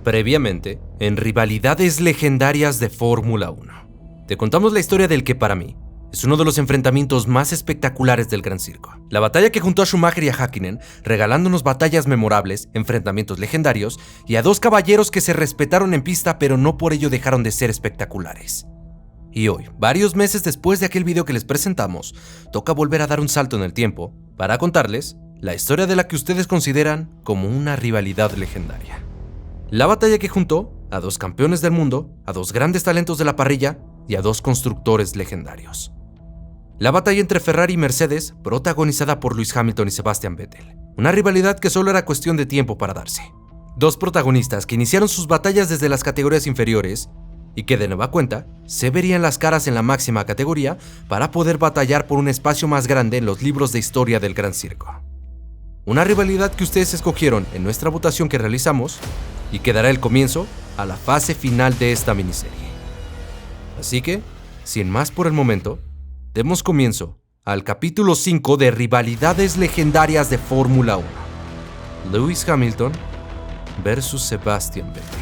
Previamente, en Rivalidades Legendarias de Fórmula 1, te contamos la historia del que para mí es uno de los enfrentamientos más espectaculares del Gran Circo. La batalla que juntó a Schumacher y a Häkkinen, regalándonos batallas memorables, enfrentamientos legendarios y a dos caballeros que se respetaron en pista pero no por ello dejaron de ser espectaculares. Y hoy, varios meses después de aquel video que les presentamos, toca volver a dar un salto en el tiempo para contarles la historia de la que ustedes consideran como una rivalidad legendaria. La batalla que juntó a dos campeones del mundo, a dos grandes talentos de la parrilla y a dos constructores legendarios. La batalla entre Ferrari y Mercedes, protagonizada por Lewis Hamilton y Sebastian Vettel. Una rivalidad que solo era cuestión de tiempo para darse. Dos protagonistas que iniciaron sus batallas desde las categorías inferiores y que de nueva cuenta se verían las caras en la máxima categoría para poder batallar por un espacio más grande en los libros de historia del Gran Circo. Una rivalidad que ustedes escogieron en nuestra votación que realizamos y que dará el comienzo a la fase final de esta miniserie. Así que, sin más por el momento, demos comienzo al capítulo 5 de Rivalidades Legendarias de Fórmula 1. Lewis Hamilton versus Sebastian Vettel.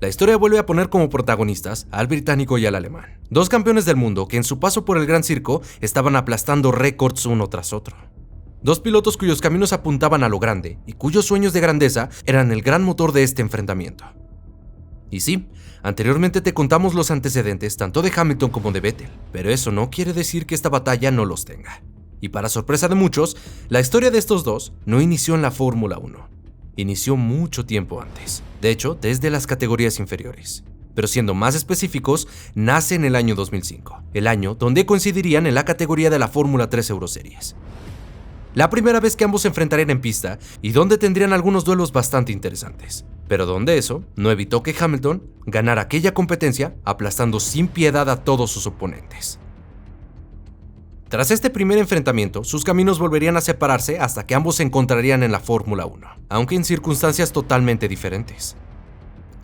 La historia vuelve a poner como protagonistas al británico y al alemán, dos campeones del mundo que en su paso por el Gran Circo estaban aplastando récords uno tras otro. Dos pilotos cuyos caminos apuntaban a lo grande y cuyos sueños de grandeza eran el gran motor de este enfrentamiento. Y sí, anteriormente te contamos los antecedentes tanto de Hamilton como de Vettel, pero eso no quiere decir que esta batalla no los tenga. Y para sorpresa de muchos, la historia de estos dos no inició en la Fórmula 1. Inició mucho tiempo antes, de hecho desde las categorías inferiores. Pero siendo más específicos, nace en el año 2005, el año donde coincidirían en la categoría de la Fórmula 3 Euroseries. La primera vez que ambos se enfrentarían en pista y donde tendrían algunos duelos bastante interesantes, pero donde eso no evitó que Hamilton ganara aquella competencia aplastando sin piedad a todos sus oponentes. Tras este primer enfrentamiento, sus caminos volverían a separarse hasta que ambos se encontrarían en la Fórmula 1, aunque en circunstancias totalmente diferentes.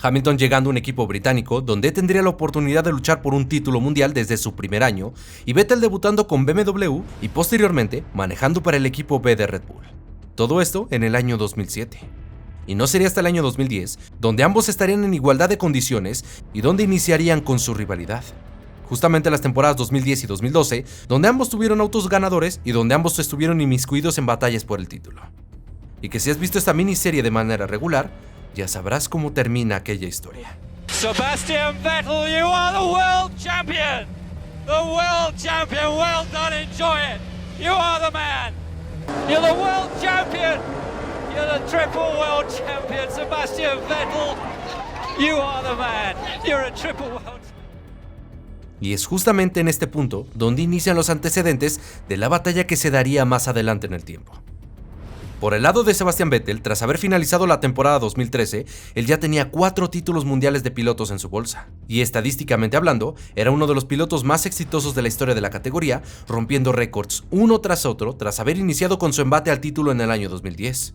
Hamilton llegando a un equipo británico donde tendría la oportunidad de luchar por un título mundial desde su primer año, y Vettel debutando con BMW y posteriormente manejando para el equipo B de Red Bull. Todo esto en el año 2007. Y no sería hasta el año 2010, donde ambos estarían en igualdad de condiciones y donde iniciarían con su rivalidad. Justamente las temporadas 2010 y 2012, donde ambos tuvieron autos ganadores y donde ambos estuvieron inmiscuidos en batallas por el título. Y que si has visto esta miniserie de manera regular, ya sabrás cómo termina aquella historia. Sebastian Vettel, you are the world champion! The world champion, well done, enjoy it! You are the man! You're the world champion! You're the triple world champion, Sebastian Vettel! You are the man! You're a triple world champion! Y es justamente en este punto donde inician los antecedentes de la batalla que se daría más adelante en el tiempo. Por el lado de Sebastian Vettel, tras haber finalizado la temporada 2013, él ya tenía 4 títulos mundiales de pilotos en su bolsa. Y estadísticamente hablando, era uno de los pilotos más exitosos de la historia de la categoría, rompiendo récords uno tras otro tras haber iniciado con su embate al título en el año 2010.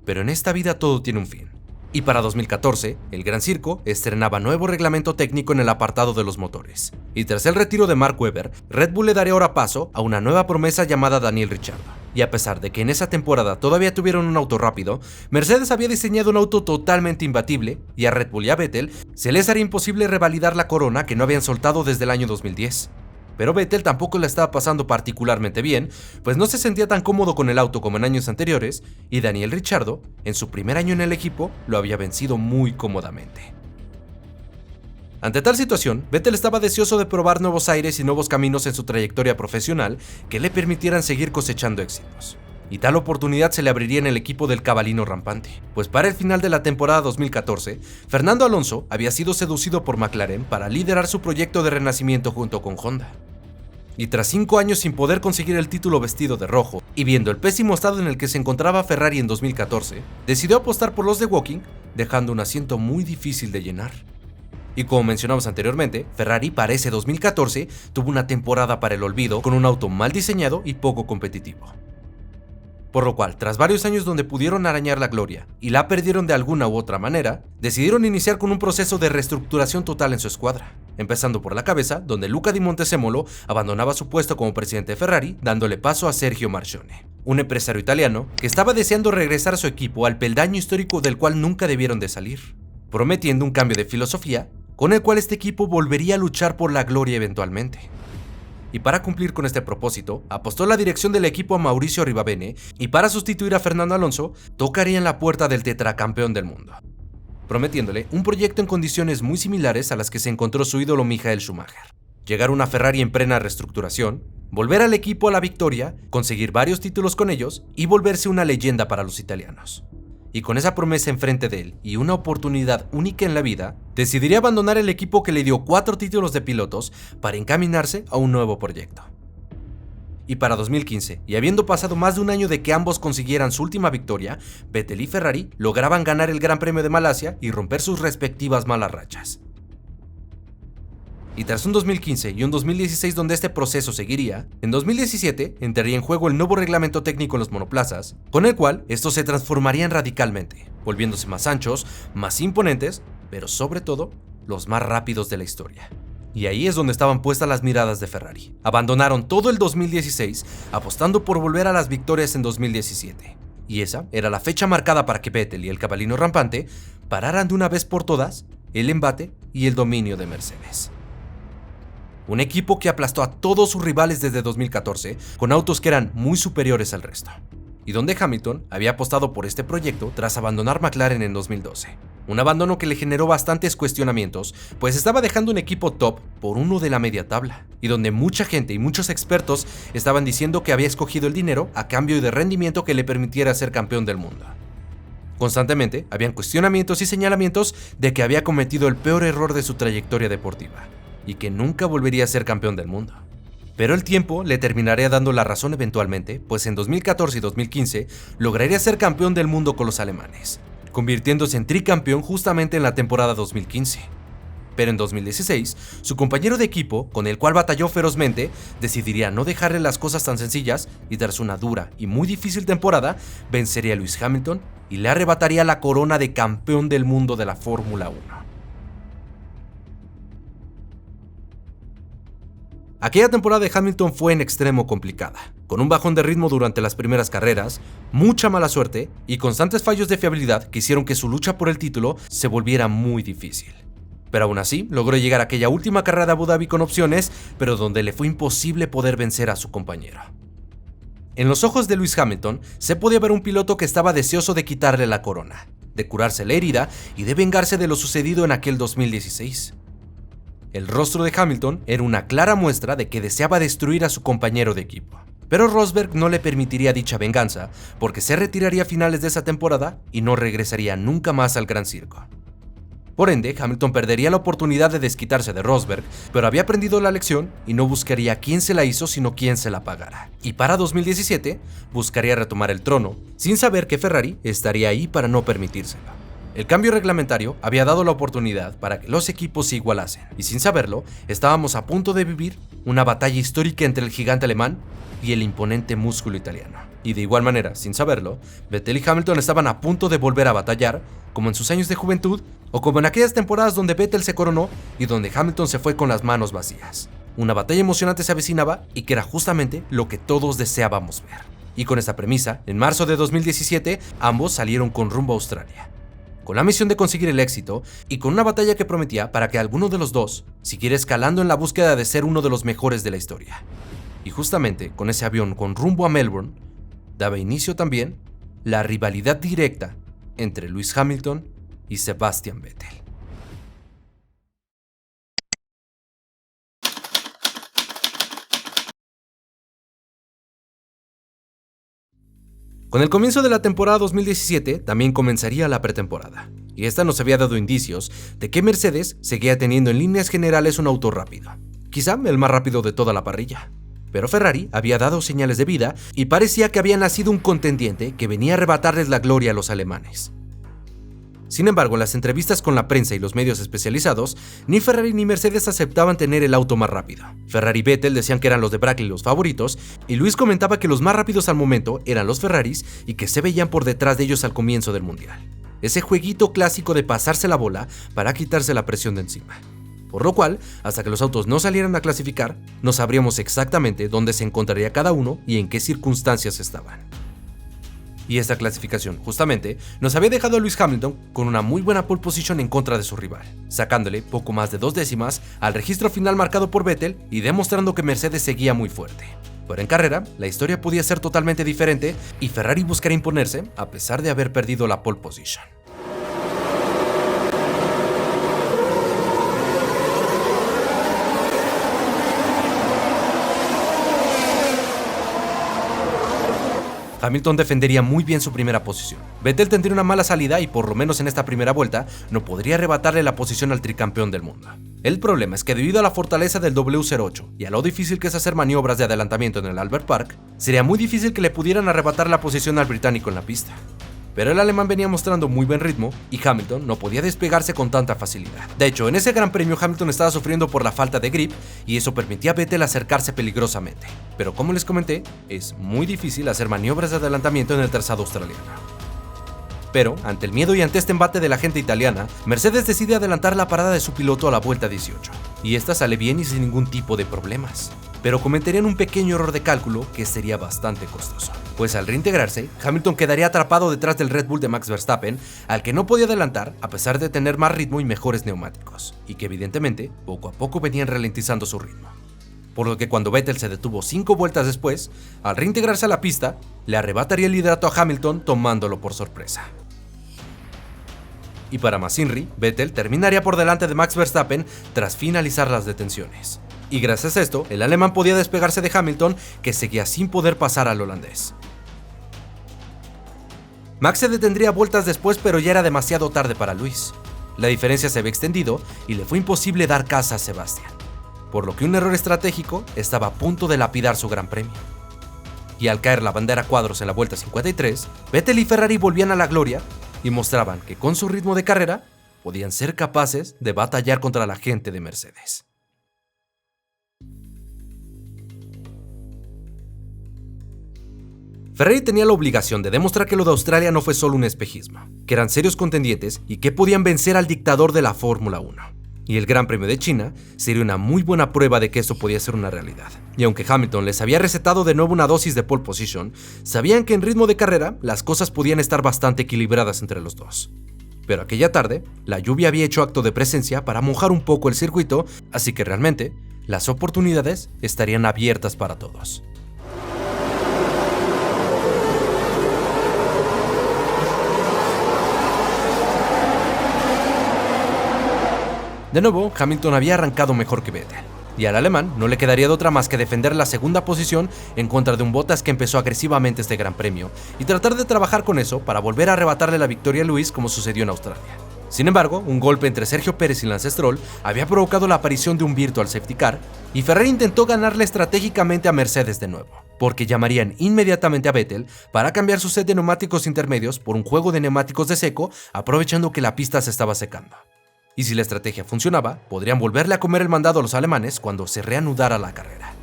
Pero en esta vida todo tiene un fin. Y para 2014, el Gran Circo estrenaba nuevo reglamento técnico en el apartado de los motores. Y tras el retiro de Mark Webber, Red Bull le daría ahora paso a una nueva promesa llamada Daniel Ricciardo. Y a pesar de que en esa temporada todavía tuvieron un auto rápido, Mercedes había diseñado un auto totalmente imbatible, y a Red Bull y a Vettel se les haría imposible revalidar la corona que no habían soltado desde el año 2010. Pero Vettel tampoco la estaba pasando particularmente bien, pues no se sentía tan cómodo con el auto como en años anteriores, y Daniel Ricciardo, en su primer año en el equipo, lo había vencido muy cómodamente. Ante tal situación, Vettel estaba deseoso de probar nuevos aires y nuevos caminos en su trayectoria profesional que le permitieran seguir cosechando éxitos. Y tal oportunidad se le abriría en el equipo del cabalino rampante, pues para el final de la temporada 2014, Fernando Alonso había sido seducido por McLaren para liderar su proyecto de renacimiento junto con Honda. Y tras 5 años sin poder conseguir el título vestido de rojo, y viendo el pésimo estado en el que se encontraba Ferrari en 2014, decidió apostar por los de Woking, dejando un asiento muy difícil de llenar. Y como mencionamos anteriormente, Ferrari para ese 2014 tuvo una temporada para el olvido con un auto mal diseñado y poco competitivo. Por lo cual, tras varios años donde pudieron arañar la gloria y la perdieron de alguna u otra manera, decidieron iniciar con un proceso de reestructuración total en su escuadra, empezando por la cabeza, donde Luca Di Montezemolo abandonaba su puesto como presidente de Ferrari, dándole paso a Sergio Marchionne, un empresario italiano que estaba deseando regresar a su equipo al peldaño histórico del cual nunca debieron de salir, prometiendo un cambio de filosofía con el cual este equipo volvería a luchar por la gloria eventualmente. Y para cumplir con este propósito, apostó la dirección del equipo a Mauricio Arribabene y para sustituir a Fernando Alonso, tocaría en la puerta del tetracampeón del mundo, prometiéndole un proyecto en condiciones muy similares a las que se encontró su ídolo Michael Schumacher. Llegar a una Ferrari en plena reestructuración, volver al equipo a la victoria, conseguir varios títulos con ellos y volverse una leyenda para los italianos. Y con esa promesa enfrente de él y una oportunidad única en la vida, decidiría abandonar el equipo que le dio 4 títulos de pilotos para encaminarse a un nuevo proyecto. Y para 2015, y habiendo pasado más de un año de que ambos consiguieran su última victoria, Vettel y Ferrari lograban ganar el Gran Premio de Malasia y romper sus respectivas malas rachas. Y tras un 2015 y un 2016 donde este proceso seguiría, en 2017 entraría en juego el nuevo reglamento técnico en los monoplazas, con el cual estos se transformarían radicalmente, volviéndose más anchos, más imponentes, pero sobre todo, los más rápidos de la historia. Y ahí es donde estaban puestas las miradas de Ferrari. Abandonaron todo el 2016, apostando por volver a las victorias en 2017. Y esa era la fecha marcada para que Vettel y el cabalino rampante pararan de una vez por todas el embate y el dominio de Mercedes. Un equipo que aplastó a todos sus rivales desde 2014 con autos que eran muy superiores al resto, y donde Hamilton había apostado por este proyecto tras abandonar McLaren en 2012. Un abandono que le generó bastantes cuestionamientos, pues estaba dejando un equipo top por uno de la media tabla, y donde mucha gente y muchos expertos estaban diciendo que había escogido el dinero a cambio de rendimiento que le permitiera ser campeón del mundo. Constantemente habían cuestionamientos y señalamientos de que había cometido el peor error de su trayectoria deportiva, y que nunca volvería a ser campeón del mundo. Pero el tiempo le terminaría dando la razón eventualmente, pues en 2014 y 2015 lograría ser campeón del mundo con los alemanes, convirtiéndose en tricampeón justamente en la temporada 2015. Pero en 2016, su compañero de equipo, con el cual batalló ferozmente, decidiría no dejarle las cosas tan sencillas y tras una dura y muy difícil temporada, vencería a Lewis Hamilton y le arrebataría la corona de campeón del mundo de la Fórmula 1. Aquella temporada de Hamilton fue en extremo complicada, con un bajón de ritmo durante las primeras carreras, mucha mala suerte y constantes fallos de fiabilidad que hicieron que su lucha por el título se volviera muy difícil. Pero aún así, logró llegar a aquella última carrera de Abu Dhabi con opciones, pero donde le fue imposible poder vencer a su compañero. En los ojos de Lewis Hamilton se podía ver un piloto que estaba deseoso de quitarle la corona, de curarse la herida y de vengarse de lo sucedido en aquel 2016. El rostro de Hamilton era una clara muestra de que deseaba destruir a su compañero de equipo. Pero Rosberg no le permitiría dicha venganza, porque se retiraría a finales de esa temporada y no regresaría nunca más al Gran Circo. Por ende, Hamilton perdería la oportunidad de desquitarse de Rosberg, pero había aprendido la lección y no buscaría quién se la hizo, sino quién se la pagara. Y para 2017, buscaría retomar el trono, sin saber que Ferrari estaría ahí para no permitírselo. El cambio reglamentario había dado la oportunidad para que los equipos se igualasen, y sin saberlo, estábamos a punto de vivir una batalla histórica entre el gigante alemán y el imponente músculo italiano. Y de igual manera, sin saberlo, Vettel y Hamilton estaban a punto de volver a batallar, como en sus años de juventud, o como en aquellas temporadas donde Vettel se coronó y donde Hamilton se fue con las manos vacías. Una batalla emocionante se avecinaba y que era justamente lo que todos deseábamos ver. Y con esta premisa, en marzo de 2017, ambos salieron con rumbo a Australia, con la misión de conseguir el éxito y con una batalla que prometía para que alguno de los dos siguiera escalando en la búsqueda de ser uno de los mejores de la historia. Y justamente con ese avión con rumbo a Melbourne, daba inicio también la rivalidad directa entre Lewis Hamilton y Sebastian Vettel. Con el comienzo de la temporada 2017 también comenzaría la pretemporada, y esta nos había dado indicios de que Mercedes seguía teniendo en líneas generales un auto rápido, quizá el más rápido de toda la parrilla. Pero Ferrari había dado señales de vida y parecía que había nacido un contendiente que venía a arrebatarles la gloria a los alemanes. Sin embargo, en las entrevistas con la prensa y los medios especializados, ni Ferrari ni Mercedes aceptaban tener el auto más rápido. Ferrari y Vettel decían que eran los de Brackley los favoritos, y Lewis comentaba que los más rápidos al momento eran los Ferraris y que se veían por detrás de ellos al comienzo del mundial. Ese jueguito clásico de pasarse la bola para quitarse la presión de encima. Por lo cual, hasta que los autos no salieran a clasificar, no sabríamos exactamente dónde se encontraría cada uno y en qué circunstancias estaban. Y esta clasificación, justamente, nos había dejado a Lewis Hamilton con una muy buena pole position en contra de su rival, sacándole poco más de 2 décimas al registro final marcado por Vettel y demostrando que Mercedes seguía muy fuerte. Pero en carrera, la historia podía ser totalmente diferente y Ferrari buscaría imponerse a pesar de haber perdido la pole position. Hamilton defendería muy bien su primera posición. Vettel tendría una mala salida y por lo menos en esta primera vuelta no podría arrebatarle la posición al tricampeón del mundo. El problema es que debido a la fortaleza del W08 y a lo difícil que es hacer maniobras de adelantamiento en el Albert Park, sería muy difícil que le pudieran arrebatar la posición al británico en la pista. Pero el alemán venía mostrando muy buen ritmo y Hamilton no podía despegarse con tanta facilidad. De hecho, en ese gran premio Hamilton estaba sufriendo por la falta de grip y eso permitía a Vettel acercarse peligrosamente. Pero como les comenté, es muy difícil hacer maniobras de adelantamiento en el trazado australiano. Pero, ante el miedo y ante este embate de la gente italiana, Mercedes decide adelantar la parada de su piloto a la vuelta 18. Y esta sale bien y sin ningún tipo de problemas. Pero cometerían un pequeño error de cálculo que sería bastante costoso. Pues al reintegrarse, Hamilton quedaría atrapado detrás del Red Bull de Max Verstappen, al que no podía adelantar a pesar de tener más ritmo y mejores neumáticos, y que evidentemente poco a poco venían ralentizando su ritmo. Por lo que cuando Vettel se detuvo 5 vueltas después, al reintegrarse a la pista, le arrebataría el liderato a Hamilton tomándolo por sorpresa. Y para más Inri, Vettel terminaría por delante de Max Verstappen tras finalizar las detenciones. Y gracias a esto, el alemán podía despegarse de Hamilton, que seguía sin poder pasar al holandés. Max se detendría vueltas después, pero ya era demasiado tarde para Lewis. La diferencia se había extendido y le fue imposible dar caza a Sebastián, por lo que un error estratégico estaba a punto de lapidar su gran premio. Y al caer la bandera a cuadros en la vuelta 53, Vettel y Ferrari volvían a la gloria y mostraban que con su ritmo de carrera podían ser capaces de batallar contra la gente de Mercedes. Ferrari tenía la obligación de demostrar que lo de Australia no fue solo un espejismo, que eran serios contendientes y que podían vencer al dictador de la Fórmula 1. Y el Gran Premio de China sería una muy buena prueba de que esto podía ser una realidad. Y aunque Hamilton les había recetado de nuevo una dosis de pole position, sabían que en ritmo de carrera las cosas podían estar bastante equilibradas entre los dos. Pero aquella tarde, la lluvia había hecho acto de presencia para mojar un poco el circuito, así que realmente las oportunidades estarían abiertas para todos. De nuevo, Hamilton había arrancado mejor que Vettel, y al alemán no le quedaría de otra más que defender la segunda posición en contra de un Bottas que empezó agresivamente este gran premio, y tratar de trabajar con eso para volver a arrebatarle la victoria a Lewis como sucedió en Australia. Sin embargo, un golpe entre Sergio Pérez y Lance Stroll había provocado la aparición de un virtual safety car, y Ferrari intentó ganarle estratégicamente a Mercedes de nuevo, porque llamarían inmediatamente a Vettel para cambiar su set de neumáticos intermedios por un juego de neumáticos de seco, aprovechando que la pista se estaba secando. Y si la estrategia funcionaba, podrían volverle a comer el mandado a los alemanes cuando se reanudara la carrera.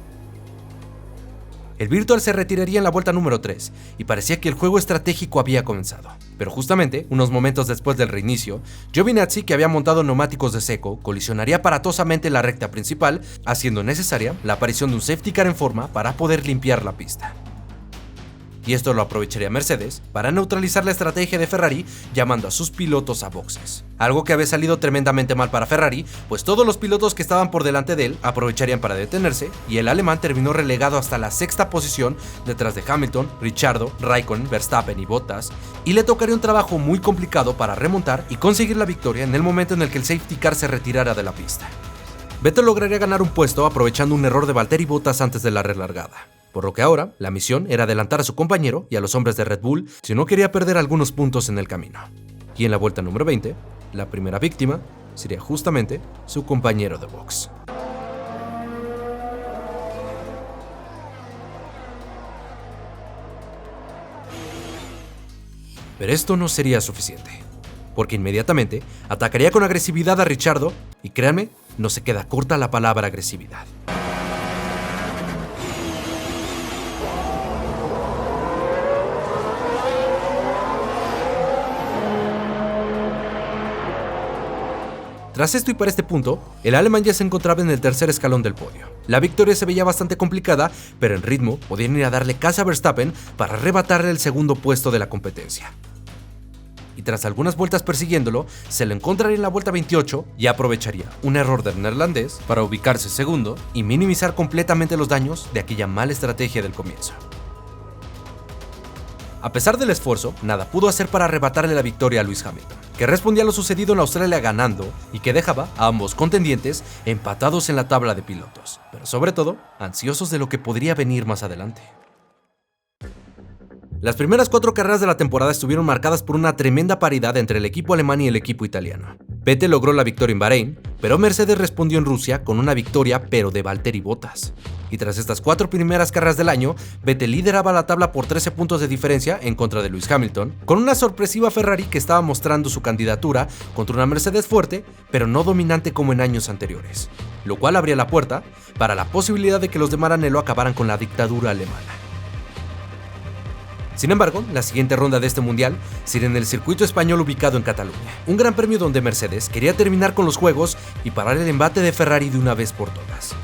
El virtual se retiraría en la vuelta número 3 y parecía que el juego estratégico había comenzado. Pero justamente, unos momentos después del reinicio, Giovinazzi, que había montado neumáticos de seco, colisionaría aparatosamente en la recta principal, haciendo necesaria la aparición de un safety car en forma para poder limpiar la pista. Y esto lo aprovecharía Mercedes para neutralizar la estrategia de Ferrari llamando a sus pilotos a boxes. Algo que había salido tremendamente mal para Ferrari, pues todos los pilotos que estaban por delante de él aprovecharían para detenerse y el alemán terminó relegado hasta la 6ª posición detrás de Hamilton, Ricciardo, Raikkonen, Verstappen y Bottas, y le tocaría un trabajo muy complicado para remontar y conseguir la victoria en el momento en el que el safety car se retirara de la pista. Vettel lograría ganar un puesto aprovechando un error de Valtteri Bottas antes de la relargada. Por lo que ahora, la misión era adelantar a su compañero y a los hombres de Red Bull si no quería perder algunos puntos en el camino. Y en la vuelta número 20, la primera víctima sería justamente su compañero de box. Pero esto no sería suficiente. porque inmediatamente atacaría con agresividad a Ricciardo, y créanme, no se queda corta la palabra agresividad. Tras esto y para este punto, el alemán ya se encontraba en el tercer escalón del podio. La victoria se veía bastante complicada, pero en ritmo podían ir a darle caza a Verstappen para arrebatarle el segundo puesto de la competencia. Y tras algunas vueltas persiguiéndolo, se lo encontraría en la vuelta 28 y aprovecharía un error del neerlandés para ubicarse segundo y minimizar completamente los daños de aquella mala estrategia del comienzo. A pesar del esfuerzo, nada pudo hacer para arrebatarle la victoria a Lewis Hamilton, que respondía a lo sucedido en Australia ganando y que dejaba a ambos contendientes empatados en la tabla de pilotos, pero sobre todo, ansiosos de lo que podría venir más adelante. Las primeras 4 carreras de la temporada estuvieron marcadas por una tremenda paridad entre el equipo alemán y el equipo italiano. Vettel logró la victoria en Bahrein, pero Mercedes respondió en Rusia con una victoria pero de Valtteri Bottas. Y tras estas 4 primeras carreras del año, Vettel lideraba la tabla por 13 puntos de diferencia en contra de Lewis Hamilton, con una sorpresiva Ferrari que estaba mostrando su candidatura contra una Mercedes fuerte, pero no dominante como en años anteriores, lo cual abría la puerta para la posibilidad de que los de Maranello acabaran con la dictadura alemana. Sin embargo, la siguiente ronda de este mundial sería en el circuito español ubicado en Cataluña, un gran premio donde Mercedes quería terminar con los juegos y parar el embate de Ferrari de una vez por todas.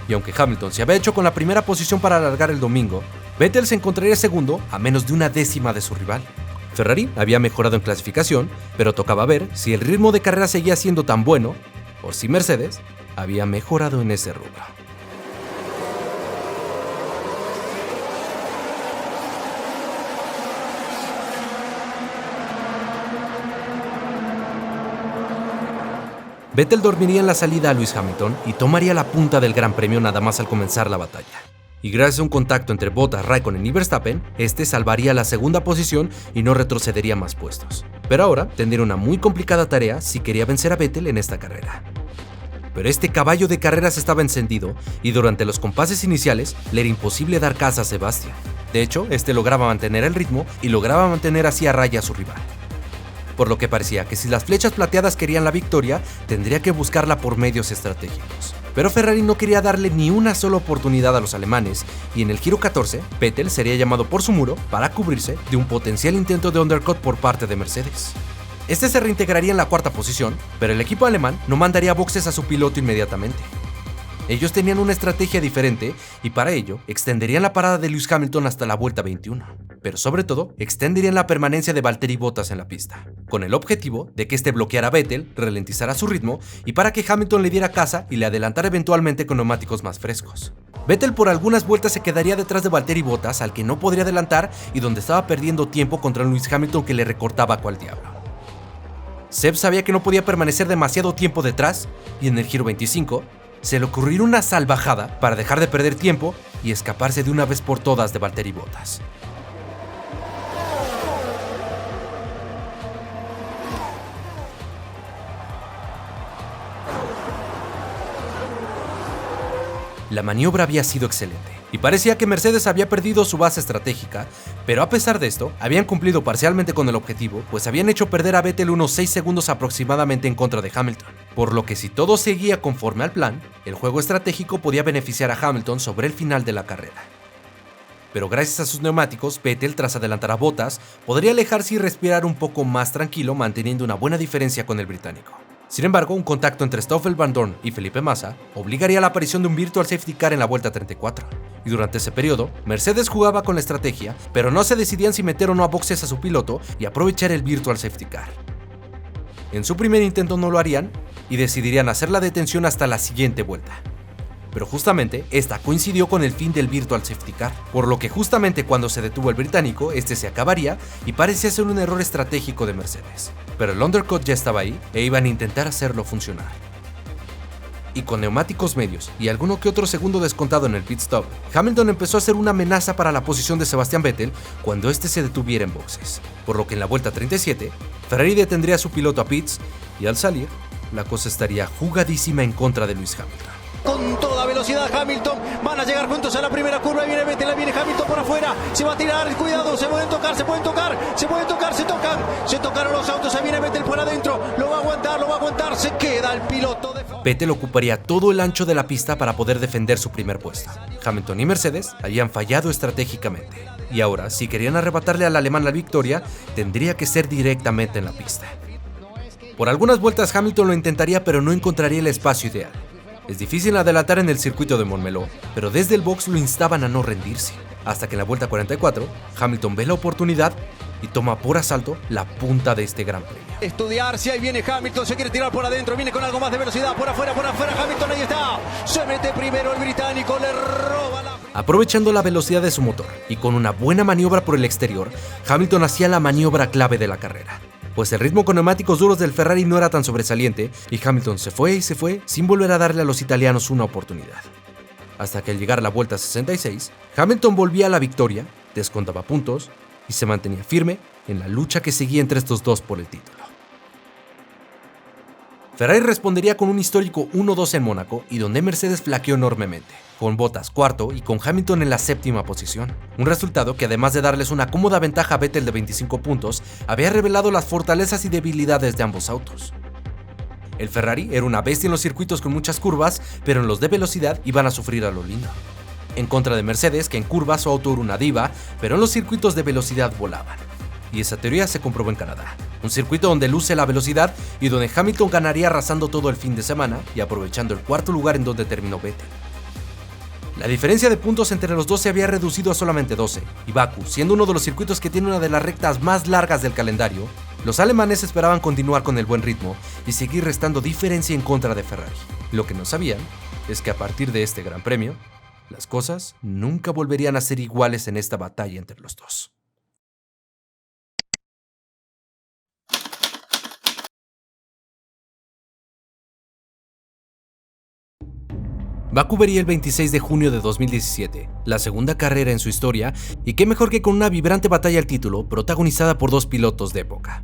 Y aunque Hamilton se había hecho con la primera posición para alargar el domingo, Vettel se encontraría segundo a menos de una décima de su rival. Ferrari había mejorado en clasificación, pero tocaba ver si el ritmo de carrera seguía siendo tan bueno o si Mercedes había mejorado en ese rubro. Vettel dormiría en la salida a Lewis Hamilton y tomaría la punta del Gran Premio nada más al comenzar la batalla. Y gracias a un contacto entre Bottas, Raikkonen y Verstappen, este salvaría la segunda posición y no retrocedería más puestos. Pero ahora tendría una muy complicada tarea si quería vencer a Vettel en esta carrera. Pero este caballo de carreras estaba encendido y durante los compases iniciales le era imposible dar caza a Sebastian. De hecho, este lograba mantener el ritmo y lograba mantener así a raya a su rival. Por lo que parecía que si las flechas plateadas querían la victoria, tendría que buscarla por medios estratégicos. Pero Ferrari no quería darle ni una sola oportunidad a los alemanes, y en el giro 14, Vettel sería llamado por su muro para cubrirse de un potencial intento de undercut por parte de Mercedes. Este se reintegraría en la cuarta posición, pero el equipo alemán no mandaría a boxes a su piloto inmediatamente. Ellos tenían una estrategia diferente y para ello extenderían la parada de Lewis Hamilton hasta la vuelta 21, pero sobre todo extenderían la permanencia de Valtteri Bottas en la pista, con el objetivo de que este bloqueara a Vettel, ralentizara su ritmo y para que Hamilton le diera caza y le adelantara eventualmente con neumáticos más frescos. Vettel por algunas vueltas se quedaría detrás de Valtteri Bottas, al que no podría adelantar y donde estaba perdiendo tiempo contra un Lewis Hamilton que le recortaba cual diablo. Seb sabía que no podía permanecer demasiado tiempo detrás y en el giro 25 se le ocurrió una salvajada para dejar de perder tiempo y escaparse de una vez por todas de Valtteri Bottas. La maniobra había sido excelente y parecía que Mercedes había perdido su base estratégica, pero a pesar de esto, habían cumplido parcialmente con el objetivo, pues habían hecho perder a Vettel unos 6 segundos aproximadamente en contra de Hamilton, por lo que si todo seguía conforme al plan, el juego estratégico podía beneficiar a Hamilton sobre el final de la carrera. Pero gracias a sus neumáticos, Vettel, tras adelantar a Bottas, podría alejarse y respirar un poco más tranquilo, manteniendo una buena diferencia con el británico. Sin embargo, un contacto entre Stoffel Van Dorn y Felipe Massa obligaría a la aparición de un virtual safety car en la vuelta 34. Y durante ese periodo, Mercedes jugaba con la estrategia, pero no se decidían si meter o no a boxes a su piloto y aprovechar el virtual safety car. En su primer intento no lo harían y decidirían hacer la detención hasta la siguiente vuelta. Pero justamente esta coincidió con el fin del virtual safety car, por lo que justamente cuando se detuvo el británico, este se acabaría y parecía ser un error estratégico de Mercedes. Pero el undercut ya estaba ahí e iban a intentar hacerlo funcionar. Y con neumáticos medios y alguno que otro segundo descontado en el pit stop, Hamilton empezó a ser una amenaza para la posición de Sebastian Vettel cuando este se detuviera en boxes, por lo que en la vuelta 37, Ferrari detendría a su piloto a pits y al salir, la cosa estaría jugadísima en contra de Lewis Hamilton. Con toda velocidad Hamilton, van a llegar juntos a la primera curva, viene Vettel, viene Hamilton por afuera, se va a tirar, cuidado, se pueden tocar, se tocaron los autos, se viene Vettel por adentro, lo va a aguantar, se queda el piloto de... Vettel ocuparía todo el ancho de la pista para poder defender su primer puesto. Hamilton y Mercedes habían fallado estratégicamente, y ahora, si querían arrebatarle al alemán la victoria, tendría que ser directamente en la pista. Por algunas vueltas Hamilton lo intentaría, pero no encontraría el espacio ideal. Es difícil adelantar en el circuito de Montmeló, pero desde el box lo instaban a no rendirse, hasta que en la vuelta 44, Hamilton ve la oportunidad y toma por asalto la punta de este gran premio. Estudiar si ahí viene Hamilton, se quiere tirar por adentro, viene con algo más de velocidad, por afuera, Hamilton, ahí está, se mete primero el británico, le roba la... Aprovechando la velocidad de su motor y con una buena maniobra por el exterior, Hamilton hacía la maniobra clave de la carrera, pues el ritmo con neumáticos duros del Ferrari no era tan sobresaliente y Hamilton se fue sin volver a darle a los italianos una oportunidad. Hasta que al llegar a la vuelta 66, Hamilton volvía a la victoria, descontaba puntos y se mantenía firme en la lucha que seguía entre estos dos por el título. Ferrari respondería con un histórico 1-2 en Mónaco y donde Mercedes flaqueó enormemente, con Bottas cuarto y con Hamilton en la séptima posición. Un resultado que además de darles una cómoda ventaja a Vettel de 25 puntos, había revelado las fortalezas y debilidades de ambos autos. El Ferrari era una bestia en los circuitos con muchas curvas, pero en los de velocidad iban a sufrir a lo lindo. En contra de Mercedes, que en curvas su auto era una diva, pero en los circuitos de velocidad volaban. Y esa teoría se comprobó en Canadá, un circuito donde luce la velocidad y donde Hamilton ganaría arrasando todo el fin de semana y aprovechando el cuarto lugar en donde terminó Vettel. La diferencia de puntos entre los dos se había reducido a solamente 12, y Bakú, siendo uno de los circuitos que tiene una de las rectas más largas del calendario, los alemanes esperaban continuar con el buen ritmo y seguir restando diferencia en contra de Ferrari. Lo que no sabían es que a partir de este gran premio, las cosas nunca volverían a ser iguales en esta batalla entre los dos. Bakú vería el 26 de junio de 2017, la segunda carrera en su historia, y qué mejor que con una vibrante batalla al título protagonizada por dos pilotos de época.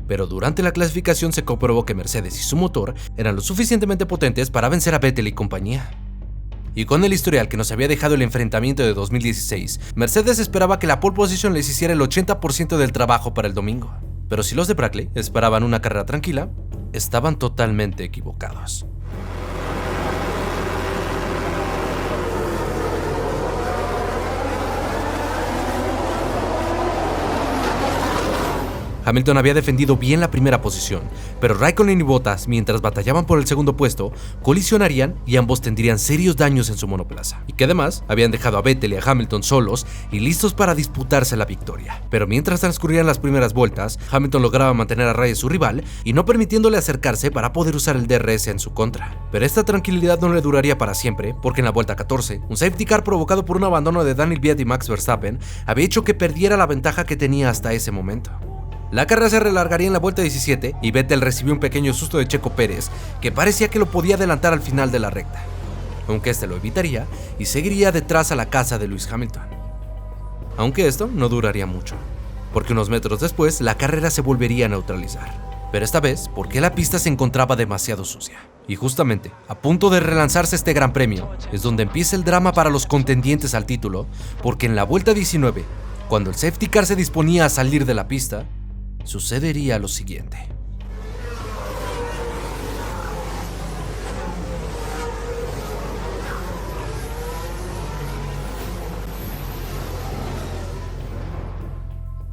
Pero durante la clasificación se comprobó que Mercedes y su motor eran lo suficientemente potentes para vencer a Vettel y compañía. Y con el historial que nos había dejado el enfrentamiento de 2016, Mercedes esperaba que la pole position les hiciera el 80% del trabajo para el domingo. Pero si los de Brackley esperaban una carrera tranquila, estaban totalmente equivocados. Hamilton había defendido bien la primera posición, pero Raikkonen y Bottas, mientras batallaban por el segundo puesto, colisionarían y ambos tendrían serios daños en su monoplaza, y que además habían dejado a Vettel y a Hamilton solos y listos para disputarse la victoria. Pero mientras transcurrían las primeras vueltas, Hamilton lograba mantener a raya a su rival y no permitiéndole acercarse para poder usar el DRS en su contra. Pero esta tranquilidad no le duraría para siempre, porque en la vuelta 14, un safety car provocado por un abandono de Daniel Kvyat y Max Verstappen había hecho que perdiera la ventaja que tenía hasta ese momento. La carrera se relargaría en la vuelta 17 y Vettel recibió un pequeño susto de Checo Pérez que parecía que lo podía adelantar al final de la recta, aunque este lo evitaría y seguiría detrás a la casa de Lewis Hamilton. Aunque esto no duraría mucho, porque unos metros después la carrera se volvería a neutralizar, pero esta vez porque la pista se encontraba demasiado sucia. Y justamente, a punto de relanzarse este gran premio, es donde empieza el drama para los contendientes al título, porque en la vuelta 19, cuando el safety car se disponía a salir de la pista, sucedería lo siguiente.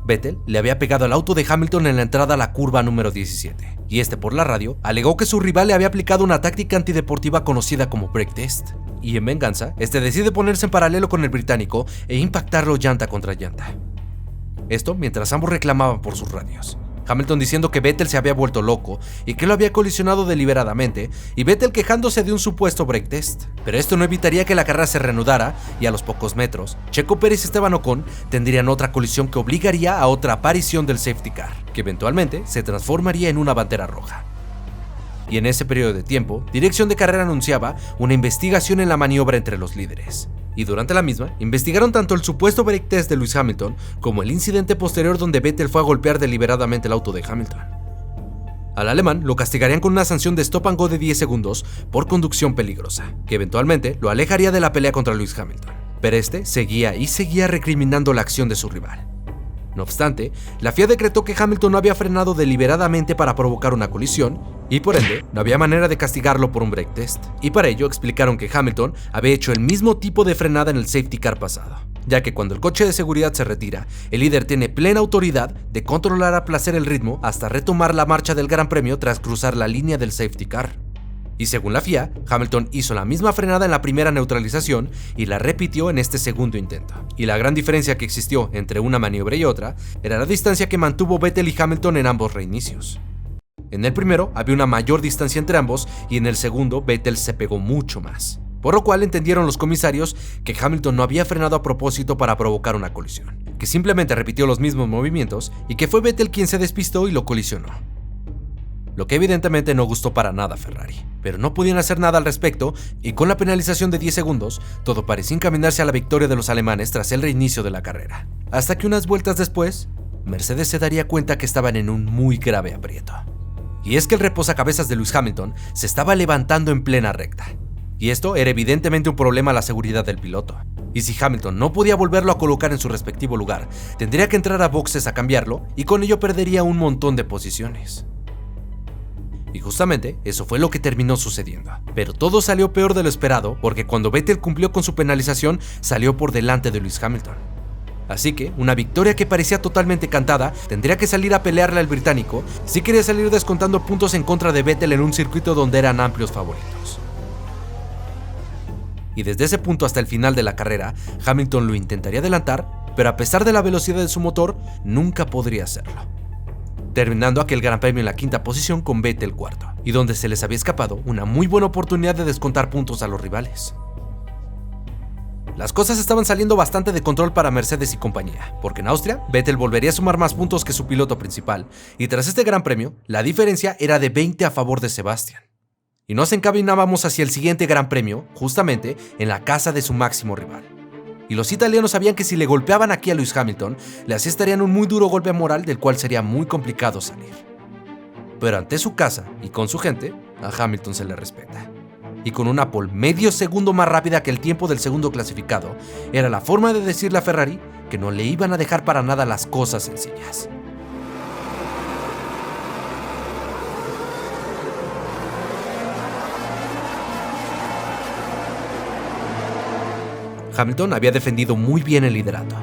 Vettel le había pegado al auto de Hamilton en la entrada a la curva número 17, y este por la radio alegó que su rival le había aplicado una táctica antideportiva conocida como brake test, y en venganza, este decide ponerse en paralelo con el británico e impactarlo llanta contra llanta. Esto mientras ambos reclamaban por sus radios. Hamilton diciendo que Vettel se había vuelto loco y que lo había colisionado deliberadamente, y Vettel quejándose de un supuesto brake test. Pero esto no evitaría que la carrera se reanudara y a los pocos metros, Checo Pérez y Esteban Ocon tendrían otra colisión que obligaría a otra aparición del safety car, que eventualmente se transformaría en una bandera roja. Y en ese periodo de tiempo, Dirección de Carrera anunciaba una investigación en la maniobra entre los líderes. Y durante la misma, investigaron tanto el supuesto brake test de Lewis Hamilton como el incidente posterior donde Vettel fue a golpear deliberadamente el auto de Hamilton. Al alemán lo castigarían con una sanción de stop and go de 10 segundos por conducción peligrosa, que eventualmente lo alejaría de la pelea contra Lewis Hamilton. pero este seguía recriminando la acción de su rival. No obstante, la FIA decretó que Hamilton no había frenado deliberadamente para provocar una colisión y por ende no había manera de castigarlo por un brake test. Y para ello explicaron que Hamilton había hecho el mismo tipo de frenada en el safety car pasado, ya que cuando el coche de seguridad se retira, el líder tiene plena autoridad de controlar a placer el ritmo hasta retomar la marcha del Gran Premio tras cruzar la línea del safety car. Y según la FIA, Hamilton hizo la misma frenada en la primera neutralización y la repitió en este segundo intento. Y la gran diferencia que existió entre una maniobra y otra era la distancia que mantuvo Vettel y Hamilton en ambos reinicios. En el primero había una mayor distancia entre ambos y en el segundo Vettel se pegó mucho más. Por lo cual entendieron los comisarios que Hamilton no había frenado a propósito para provocar una colisión, que simplemente repitió los mismos movimientos y que fue Vettel quien se despistó y lo colisionó. Lo que evidentemente no gustó para nada a Ferrari, pero no podían hacer nada al respecto y con la penalización de 10 segundos, todo parecía encaminarse a la victoria de los alemanes tras el reinicio de la carrera. Hasta que unas vueltas después, Mercedes se daría cuenta que estaban en un muy grave aprieto. Y es que el reposacabezas de Lewis Hamilton se estaba levantando en plena recta. Y esto era evidentemente un problema a la seguridad del piloto. Y si Hamilton no podía volverlo a colocar en su respectivo lugar, tendría que entrar a boxes a cambiarlo y con ello perdería un montón de posiciones. Y justamente eso fue lo que terminó sucediendo. Pero todo salió peor de lo esperado porque cuando Vettel cumplió con su penalización salió por delante de Lewis Hamilton. Así que una victoria que parecía totalmente cantada tendría que salir a pelearle al británico si quería salir descontando puntos en contra de Vettel en un circuito donde eran amplios favoritos. Y desde ese punto hasta el final de la carrera, Hamilton lo intentaría adelantar, pero a pesar de la velocidad de su motor, nunca podría hacerlo, terminando aquel Gran Premio en la quinta posición con Vettel cuarto, y donde se les había escapado una muy buena oportunidad de descontar puntos a los rivales. Las cosas estaban saliendo bastante de control para Mercedes y compañía, porque en Austria, Vettel volvería a sumar más puntos que su piloto principal, y tras este Gran Premio, la diferencia era de 20 a favor de Sebastian. Y nos encaminábamos hacia el siguiente Gran Premio, justamente en la casa de su máximo rival. Y los italianos sabían que si le golpeaban aquí a Lewis Hamilton, le asestarían un muy duro golpe moral del cual sería muy complicado salir. Pero ante su casa y con su gente, a Hamilton se le respeta. Y con una pole medio segundo más rápida que el tiempo del segundo clasificado, era la forma de decirle a Ferrari que no le iban a dejar para nada las cosas sencillas. Hamilton había defendido muy bien el liderato,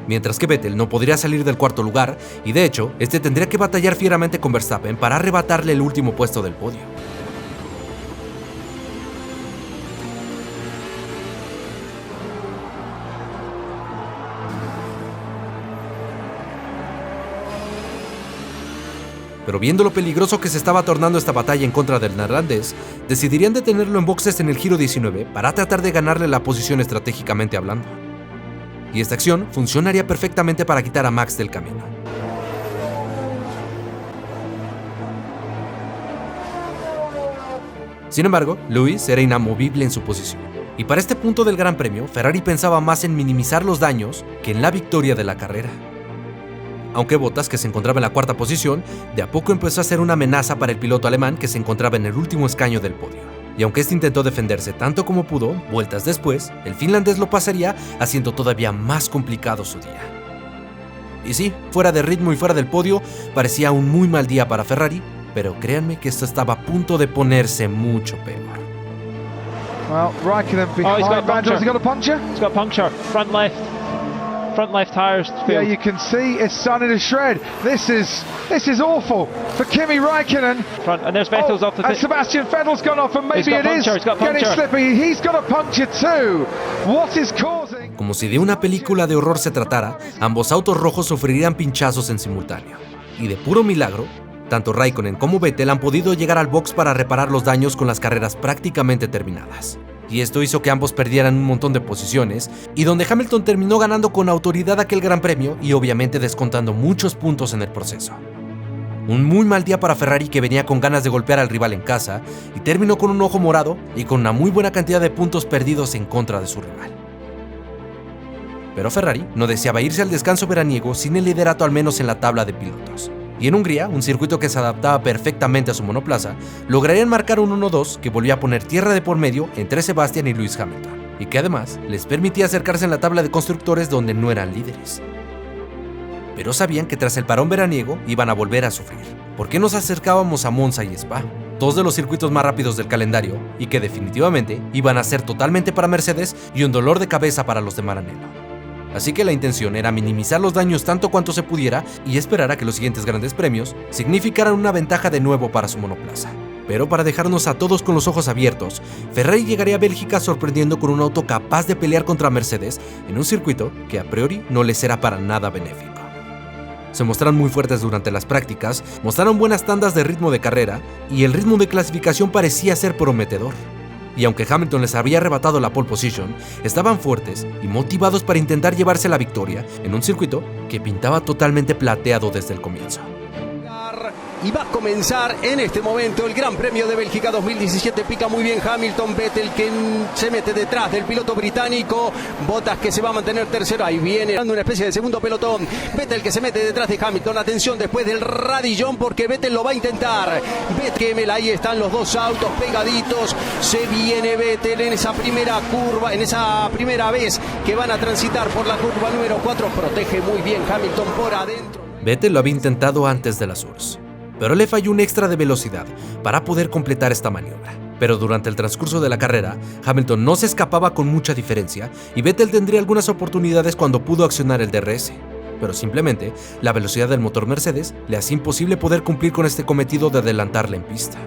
mientras que Vettel no podría salir del cuarto lugar y de hecho, este tendría que batallar fieramente con Verstappen para arrebatarle el último puesto del podio. Pero viendo lo peligroso que se estaba tornando esta batalla en contra del neerlandés, decidirían detenerlo en boxes en el giro 19 para tratar de ganarle la posición estratégicamente hablando. Y esta acción funcionaría perfectamente para quitar a Max del camino. Sin embargo, Lewis era inamovible en su posición. Y para este punto del Gran Premio, Ferrari pensaba más en minimizar los daños que en la victoria de la carrera. Aunque Bottas, que se encontraba en la cuarta posición, de a poco empezó a ser una amenaza para el piloto alemán que se encontraba en el último escaño del podio. Y aunque este intentó defenderse tanto como pudo, vueltas después, el finlandés lo pasaría haciendo todavía más complicado su día. Y sí, fuera de ritmo y fuera del podio, parecía un muy mal día para Ferrari, pero créanme que esto estaba a punto de ponerse mucho peor. Well, Raikkonen behind Mandel. Has he got a puncture? He's got a puncture, front left tires. Yeah, you can see it's starting to shred. This is awful for Kimi Raikkonen. Front, and there's Vettel's off the and Sebastian Vettel's gone off, and maybe it is getting slippy. He's got a puncture too. What is causing? Como si de una película de horror se tratara, ambos autos rojos sufrirían pinchazos en simultáneo. Y de puro milagro, tanto Raikkonen como Vettel han podido llegar al box para reparar los daños con las carreras prácticamente terminadas. Y esto hizo que ambos perdieran un montón de posiciones, y donde Hamilton terminó ganando con autoridad aquel Gran Premio y obviamente descontando muchos puntos en el proceso. Un muy mal día para Ferrari, que venía con ganas de golpear al rival en casa y terminó con un ojo morado y con una muy buena cantidad de puntos perdidos en contra de su rival. Pero Ferrari no deseaba irse al descanso veraniego sin el liderato al menos en la tabla de pilotos. Y en Hungría, un circuito que se adaptaba perfectamente a su monoplaza, lograrían marcar un 1-2 que volvía a poner tierra de por medio entre Sebastian y Lewis Hamilton. y que además les permitía acercarse en la tabla de constructores donde no eran líderes. Pero sabían que tras el parón veraniego iban a volver a sufrir, porque nos acercábamos a Monza y Spa, dos de los circuitos más rápidos del calendario y que definitivamente iban a ser totalmente para Mercedes y un dolor de cabeza para los de Maranello. Así que la intención era minimizar los daños tanto cuanto se pudiera y esperar a que los siguientes grandes premios significaran una ventaja de nuevo para su monoplaza. Pero para dejarnos a todos con los ojos abiertos, Ferrari llegaría a Bélgica sorprendiendo con un auto capaz de pelear contra Mercedes en un circuito que a priori no les era para nada benéfico. Se mostraron muy fuertes durante las prácticas, mostraron buenas tandas de ritmo de carrera y el ritmo de clasificación parecía ser prometedor. Y aunque Hamilton les había arrebatado la pole position, estaban fuertes y motivados para intentar llevarse la victoria en un circuito que pintaba totalmente plateado desde el comienzo. Y va a comenzar en este momento el Gran Premio de Bélgica 2017. Pica muy bien Hamilton, Vettel que se mete detrás del piloto británico, Bottas que se va a mantener tercero, ahí viene dando una especie de segundo pelotón, Vettel que se mete detrás de Hamilton, atención después del radillón porque Vettel lo va a intentar, Vettel, ahí están los dos autos pegaditos, se viene Vettel en esa primera curva, en esa primera vez que van a transitar por la curva número 4, protege muy bien Hamilton por adentro. Vettel lo había intentado antes de las URSS, pero le falló un extra de velocidad para poder completar esta maniobra. Pero durante el transcurso de la carrera, Hamilton no se escapaba con mucha diferencia y Vettel tendría algunas oportunidades cuando pudo accionar el DRS. Pero simplemente, la velocidad del motor Mercedes le hacía imposible poder cumplir con este cometido de adelantarle en pista.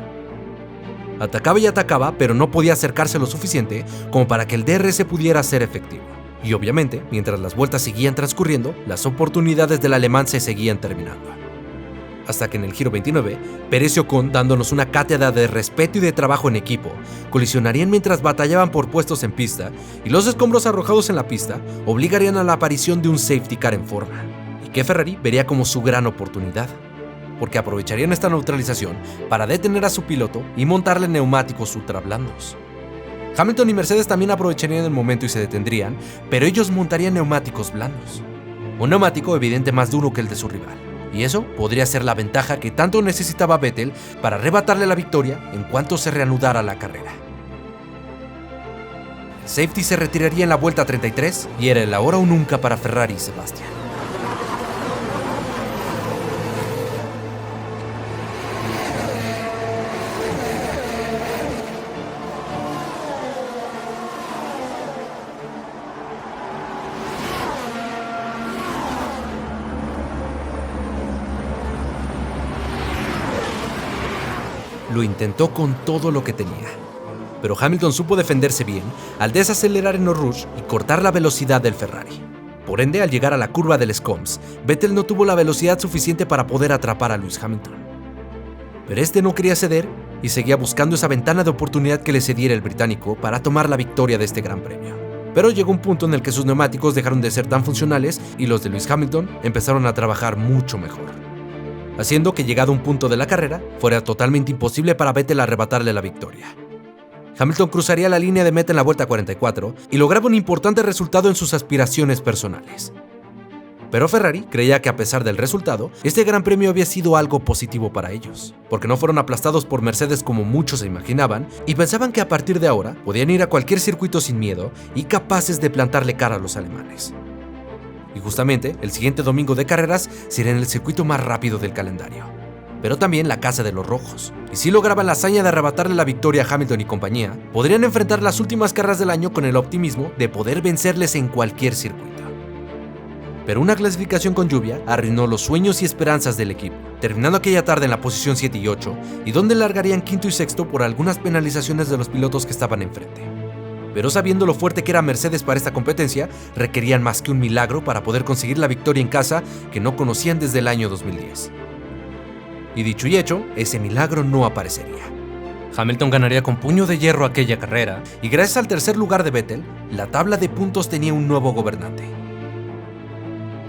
Atacaba y atacaba, pero no podía acercarse lo suficiente como para que el DRS pudiera ser efectivo. Y obviamente, mientras las vueltas seguían transcurriendo, las oportunidades del alemán se seguían terminando. Hasta que en el giro 29, Pérez y Ocon, dándonos una cátedra de respeto y de trabajo en equipo, colisionarían mientras batallaban por puestos en pista y los escombros arrojados en la pista obligarían a la aparición de un safety car en forma, y que Ferrari vería como su gran oportunidad, porque aprovecharían esta neutralización para detener a su piloto y montarle neumáticos ultra blandos. Hamilton y Mercedes también aprovecharían el momento y se detendrían, pero ellos montarían neumáticos blandos, un neumático evidente más duro que el de su rival. Y eso podría ser la ventaja que tanto necesitaba Vettel para arrebatarle la victoria en cuanto se reanudara la carrera. El safety se retiraría en la vuelta 33 y era el ahora o nunca para Ferrari y Sebastián. Lo intentó con todo lo que tenía, pero Hamilton supo defenderse bien al desacelerar en los rush y cortar la velocidad del Ferrari. Por ende, al llegar a la curva del Scoms, Vettel no tuvo la velocidad suficiente para poder atrapar a Lewis Hamilton. Pero este no quería ceder y seguía buscando esa ventana de oportunidad que le cediera el británico para tomar la victoria de este gran premio. Pero llegó un punto en el que sus neumáticos dejaron de ser tan funcionales y los de Lewis Hamilton empezaron a trabajar mucho mejor, haciendo que llegado un punto de la carrera fuera totalmente imposible para Vettel arrebatarle la victoria. Hamilton cruzaría la línea de meta en la vuelta 44 y lograba un importante resultado en sus aspiraciones personales. Pero Ferrari creía que a pesar del resultado, este gran premio había sido algo positivo para ellos, porque no fueron aplastados por Mercedes como muchos se imaginaban y pensaban que a partir de ahora podían ir a cualquier circuito sin miedo y capaces de plantarle cara a los alemanes. Y justamente, el siguiente domingo de carreras sería en el circuito más rápido del calendario, pero también la casa de los rojos. Y si lograban la hazaña de arrebatarle la victoria a Hamilton y compañía, podrían enfrentar las últimas carreras del año con el optimismo de poder vencerles en cualquier circuito. Pero una clasificación con lluvia arruinó los sueños y esperanzas del equipo, terminando aquella tarde en la posición 7 y 8, y donde largarían quinto y sexto por algunas penalizaciones de los pilotos que estaban enfrente. Pero sabiendo lo fuerte que era Mercedes para esta competencia, requerían más que un milagro para poder conseguir la victoria en casa que no conocían desde el año 2010. Y dicho y hecho, ese milagro no aparecería. Hamilton ganaría con puño de hierro aquella carrera, y gracias al tercer lugar de Vettel, la tabla de puntos tenía un nuevo gobernante.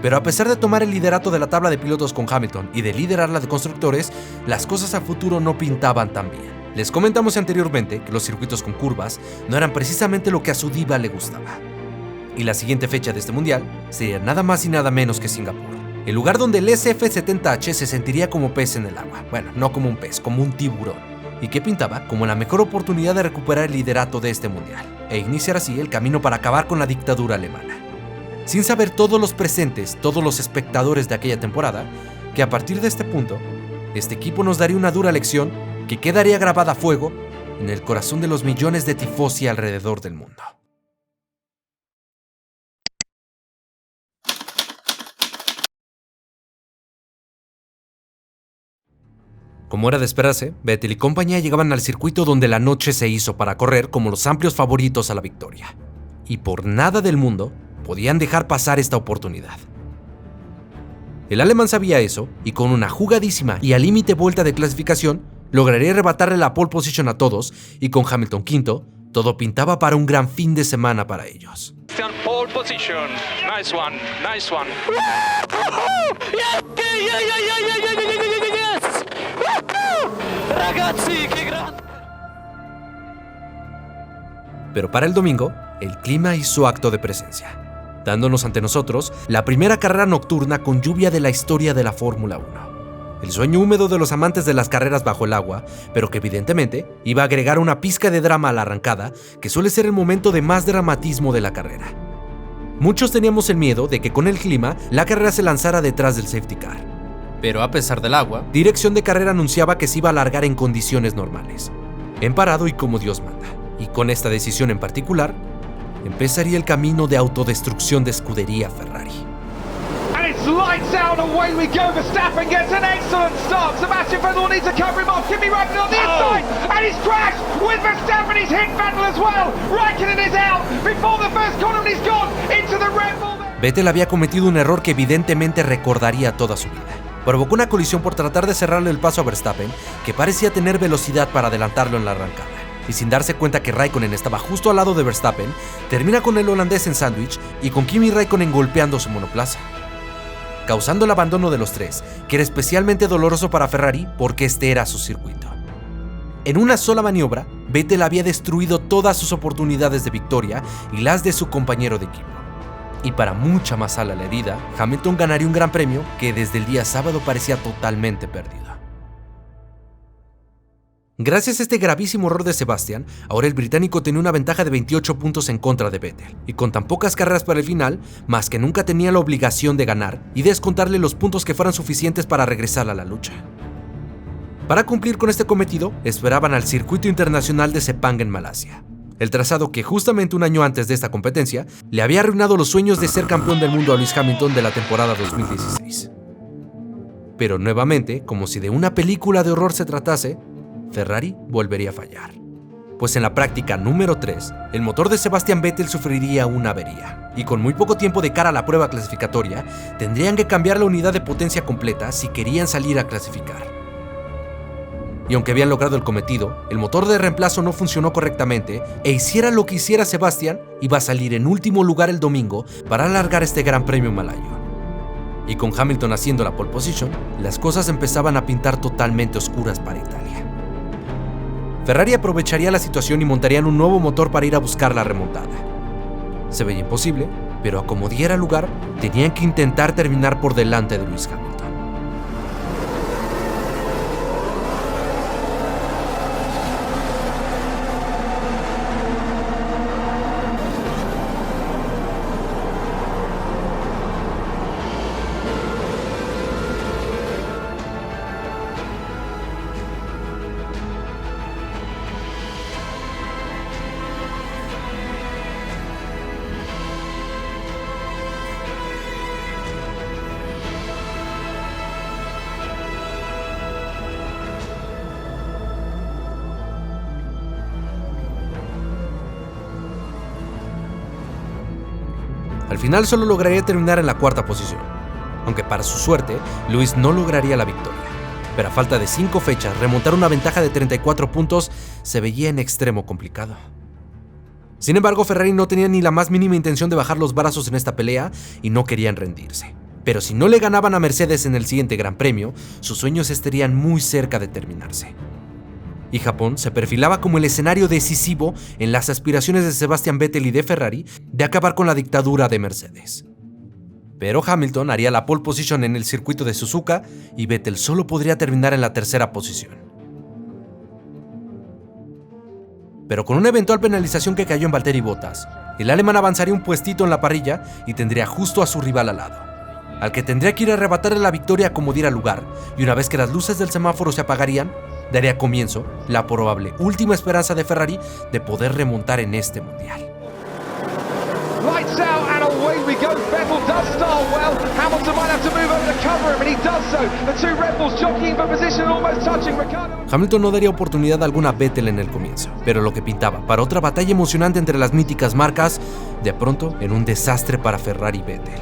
Pero a pesar de tomar el liderato de la tabla de pilotos con Hamilton y de liderar la de constructores, las cosas a futuro no pintaban tan bien. Les comentamos anteriormente que los circuitos con curvas no eran precisamente lo que a su diva le gustaba. Y la siguiente fecha de este mundial sería nada más y nada menos que Singapur, el lugar donde el SF70H se sentiría como pez en el agua. Bueno, no como un pez, como un tiburón, y que pintaba como la mejor oportunidad de recuperar el liderato de este mundial. e iniciar así el camino para acabar con la dictadura alemana. Sin saber todos los presentes, todos los espectadores de aquella temporada, que a partir de este punto, este equipo nos daría una dura lección que quedaría grabada a fuego en el corazón de los millones de tifosi alrededor del mundo. Como era de esperarse, Vettel y compañía llegaban al circuito donde la noche se hizo para correr como los amplios favoritos a la victoria. Y por nada del mundo podían dejar pasar esta oportunidad. El alemán sabía eso y con una jugadísima y al límite vuelta de clasificación lograría arrebatarle la pole position a todos y con Hamilton quinto, todo pintaba para un gran fin de semana para ellos. Pole position. Nice one. Nice one. Ragazzi, che grande! Pero para el domingo, el clima hizo acto de presencia, dándonos ante nosotros la primera carrera nocturna con lluvia de la historia de la Fórmula 1. El sueño húmedo de los amantes de las carreras bajo el agua, pero que evidentemente iba a agregar una pizca de drama a la arrancada, que suele ser el momento de más dramatismo de la carrera. Muchos teníamos el miedo de que con el clima la carrera se lanzara detrás del safety car. Pero a pesar del agua, Dirección de Carrera anunciaba que se iba a alargar en condiciones normales, en parado y como Dios manda. Y con esta decisión en particular, empezaría el camino de autodestrucción de escudería Ferrari. And it's lights out, away we go. Verstappen gets an excellent start. Sebastian Vettel needs to cover him off. Kimi Raikkonen on the inside, and he's crashed with Verstappen. He's hit Vettel as well. Raikkonen is out before the first corner, and he's gone into the Red Bull. Vettel había cometido un error que evidentemente recordaría toda su vida. Provocó una colisión por tratar de cerrarle el paso a Verstappen, que parecía tener velocidad para adelantarlo en la arrancada. Y sin darse cuenta que Raikkonen estaba justo al lado de Verstappen, termina con el holandés en sándwich y con Kimi Raikkonen golpeando su monoplaza, causando el abandono de los tres, que era especialmente doloroso para Ferrari porque este era su circuito. En una sola maniobra, Vettel había destruido todas sus oportunidades de victoria y las de su compañero de equipo. Y para mucha más sal a la herida, Hamilton ganaría un gran premio que desde el día sábado parecía totalmente perdido. Gracias a este gravísimo error de Sebastian, ahora el británico tenía una ventaja de 28 puntos en contra de Vettel, y con tan pocas carreras para el final, más que nunca tenía la obligación de ganar y descontarle los puntos que fueran suficientes para regresar a la lucha. Para cumplir con este cometido, esperaban al circuito internacional de Sepang en Malasia. El trazado que justamente un año antes de esta competencia le había arruinado los sueños de ser campeón del mundo a Lewis Hamilton de la temporada 2016. Pero nuevamente, como si de una película de horror se tratase, Ferrari volvería a fallar. Pues en la práctica número 3, el motor de Sebastian Vettel sufriría una avería, y con muy poco tiempo de cara a la prueba clasificatoria, tendrían que cambiar la unidad de potencia completa si querían salir a clasificar. Y aunque habían logrado el cometido, el motor de reemplazo no funcionó correctamente e hiciera lo que hiciera Sebastian, iba a salir en último lugar el domingo para alargar este gran premio malayo. Y con Hamilton haciendo la pole position, las cosas empezaban a pintar totalmente oscuras para Italia. Ferrari aprovecharía la situación y montarían un nuevo motor para ir a buscar la remontada. Se veía imposible, pero a como diera lugar, tenían que intentar terminar por delante de Lewis Hamilton. Al final solo lograría terminar en la cuarta posición, aunque para su suerte, Lewis no lograría la victoria. Pero a falta de 5 fechas, remontar una ventaja de 34 puntos se veía en extremo complicado. Sin embargo, Ferrari no tenía ni la más mínima intención de bajar los brazos en esta pelea y no querían rendirse. Pero si no le ganaban a Mercedes en el siguiente Gran Premio, sus sueños estarían muy cerca de terminarse. Y Japón se perfilaba como el escenario decisivo en las aspiraciones de Sebastian Vettel y de Ferrari de acabar con la dictadura de Mercedes. Pero Hamilton haría la pole position en el circuito de Suzuka y Vettel solo podría terminar en la tercera posición. Pero con una eventual penalización que cayó en Valtteri Bottas, el alemán avanzaría un puestito en la parrilla y tendría justo a su rival al lado, al que tendría que ir a arrebatarle la victoria como diera lugar, y una vez que las luces del semáforo se apagarían, daría comienzo la probable última esperanza de Ferrari de poder remontar en este mundial. Lights out and away we go. Vettel does start well. Hamilton might have to move over to cover him, and he does so. The two Red Bulls jockeying for position, almost touching Ricciardo. Hamilton no daría oportunidad alguna a Vettel en el comienzo, pero lo que pintaba para otra batalla emocionante entre las míticas marcas, de pronto en un desastre para Ferrari y Vettel.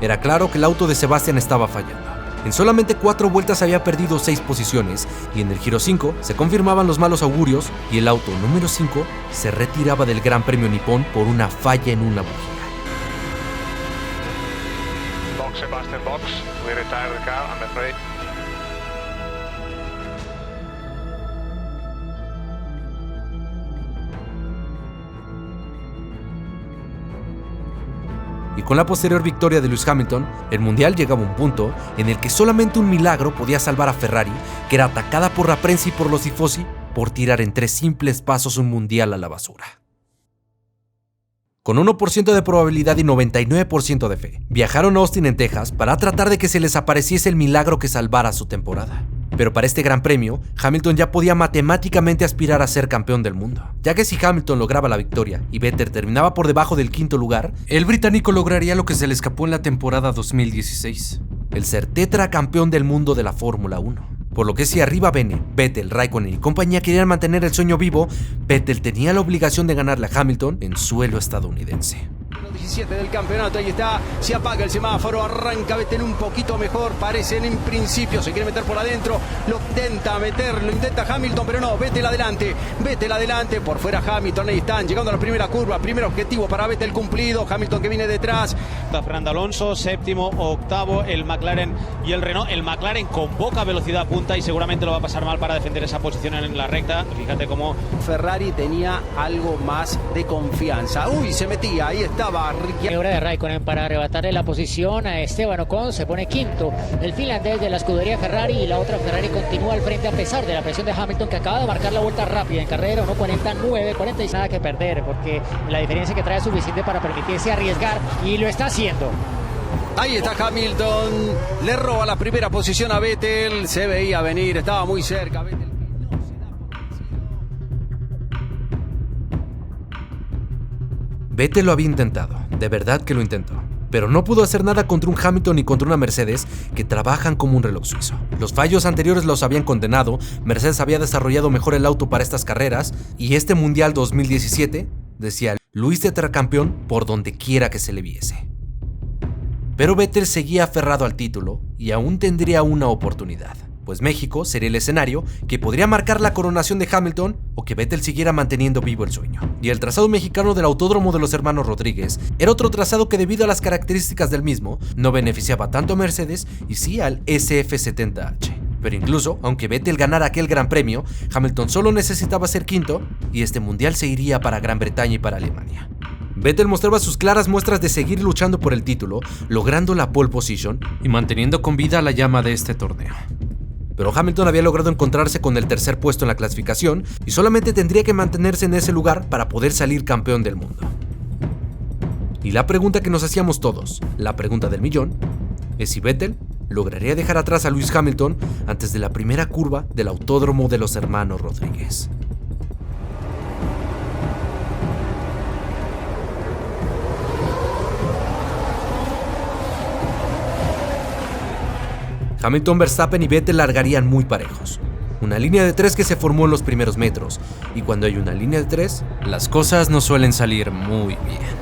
Era claro que el auto de Sebastian estaba fallando. En solamente 4 vueltas había perdido 6 posiciones y en el giro 5 se confirmaban los malos augurios y el auto número 5 se retiraba del Gran Premio Nipón por una falla en una bujía. Box, Sebastian, box. We retire the car, I'm afraid. Y con la posterior victoria de Lewis Hamilton, el mundial llegaba a un punto en el que solamente un milagro podía salvar a Ferrari, que era atacada por la prensa y por los tifosi por tirar en 3 simples pasos un mundial a la basura. Con 1% de probabilidad y 99% de fe, viajaron a Austin en Texas para tratar de que se les apareciese el milagro que salvara su temporada. Pero para este gran premio, Hamilton ya podía matemáticamente aspirar a ser campeón del mundo, ya que si Hamilton lograba la victoria y Vettel terminaba por debajo del 5º lugar, el británico lograría lo que se le escapó en la temporada 2016, el ser tetracampeón del mundo de la Fórmula 1. Por lo que si arriba Bene, Vettel, Raikkonen y compañía querían mantener el sueño vivo, Vettel tenía la obligación de ganarle a Hamilton en suelo estadounidense. 17 del campeonato, ahí está, se apaga el semáforo, arranca Vettel un poquito mejor, parecen en principio, se quiere meter por adentro, lo intenta Hamilton, pero no, Vettel adelante, por fuera Hamilton, ahí están, llegando a la primera curva, primer objetivo para Vettel cumplido, Hamilton que viene detrás. Fernando Alonso, 7º, 8º, el McLaren y el Renault, el McLaren con poca velocidad punta y seguramente lo va a pasar mal para defender esa posición en la recta, fíjate cómo Ferrari tenía algo más de confianza, se metía, ahí estaba. Maniobra de Raikkonen para arrebatarle la posición a Esteban Ocon, se pone 5º el finlandés de la escudería Ferrari y la otra Ferrari continúa al frente a pesar de la presión de Hamilton que acaba de marcar la vuelta rápida en carrera 1.49, 46, nada que perder porque la diferencia que trae es suficiente para permitirse arriesgar y lo está haciendo. Ahí está Hamilton, le roba la primera posición a Vettel, se veía venir, estaba muy cerca Vettel. Vettel lo había intentado, de verdad que lo intentó, pero no pudo hacer nada contra un Hamilton ni contra una Mercedes que trabajan como un reloj suizo. Los fallos anteriores los habían condenado, Mercedes había desarrollado mejor el auto para estas carreras y este Mundial 2017, decía Luis tetracampeón por donde quiera que se le viese. Pero Vettel seguía aferrado al título y aún tendría una oportunidad, pues México sería el escenario que podría marcar la coronación de Hamilton o que Vettel siguiera manteniendo vivo el sueño. Y el trazado mexicano del Autódromo de los Hermanos Rodríguez era otro trazado que debido a las características del mismo no beneficiaba tanto a Mercedes y sí al SF70H. Pero incluso, aunque Vettel ganara aquel gran premio, Hamilton solo necesitaba ser 5º y este mundial se iría para Gran Bretaña y para Alemania. Vettel mostraba sus claras muestras de seguir luchando por el título, logrando la pole position y manteniendo con vida la llama de este torneo. Pero Hamilton había logrado encontrarse con el 3er puesto en la clasificación y solamente tendría que mantenerse en ese lugar para poder salir campeón del mundo. Y la pregunta que nos hacíamos todos, la pregunta del millón, es si Vettel lograría dejar atrás a Lewis Hamilton antes de la primera curva del Autódromo de los Hermanos Rodríguez. Hamilton, Verstappen y Vettel largarían muy parejos. Una línea de 3 que se formó en los primeros metros, y cuando hay una línea de 3, las cosas no suelen salir muy bien.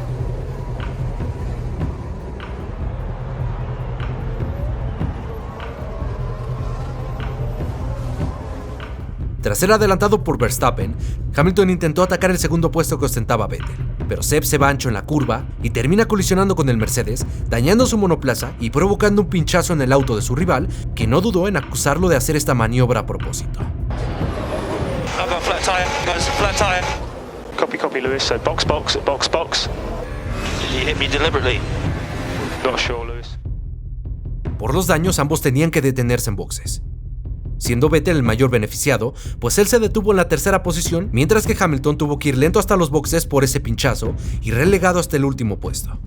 Tras ser adelantado por Verstappen, Hamilton intentó atacar el segundo puesto que ostentaba Vettel, pero Seb se va ancho en la curva y termina colisionando con el Mercedes, dañando su monoplaza y provocando un pinchazo en el auto de su rival, que no dudó en acusarlo de hacer esta maniobra a propósito. flat tire. Copy, Lewis. So box. Did you hit me deliberately? Not sure, Lewis. Por los daños, ambos tenían que detenerse en boxes, siendo Vettel el mayor beneficiado, pues él se detuvo en la tercera posición, mientras que Hamilton tuvo que ir lento hasta los boxes por ese pinchazo y relegado hasta el último puesto.